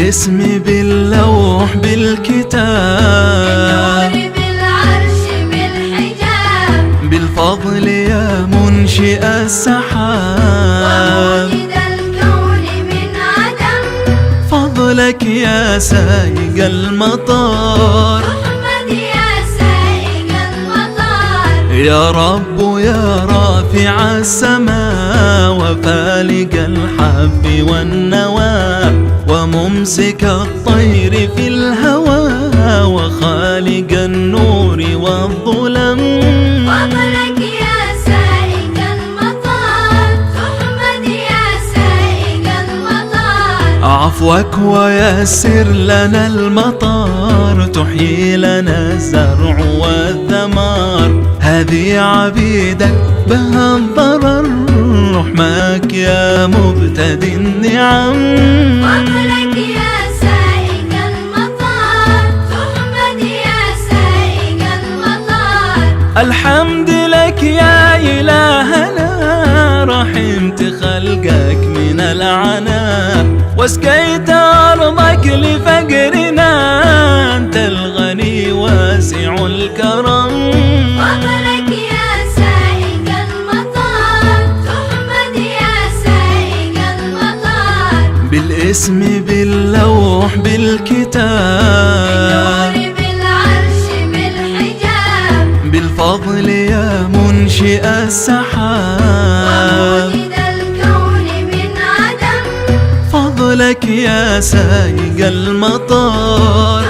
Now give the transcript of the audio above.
بالاسم باللوح بالكتاب، بالنور بالعرش بالحجاب، بالفضل يا منشئ السحاب، وموجد الكون من عدم، فضلك يا سايق المطر، محمد يا سائق المطر، يا رب يا رافع السماء، وفالق الحب والنوى، وممسك الطير في الهوى، وخالق النور والظلم. فضلك يا سائق المطر، محمد يا سائق المطر، عفوك ويسر لنا المطر، تحيي لنا الزرع والثمار، هذه عبيدك بها الضرر، رحمك يا مبتدي النعم. فضلك يا سائق المطر، محمد يا سائق المطر، الحمد لك يا إلهنا، رحمت خلقك من العناء، واسقيت أرضك لفقرنا، أنت الغني واسع الكرم. فضلك يا سائق المطر، محمد يا سائق المطر، بالاسم باللوح بالكتاب، بالنور بالعرش بالحجاب، بالفضل يا منشئ السحاب، وموجد الكون من عدم، فضلك يا سايق المطر.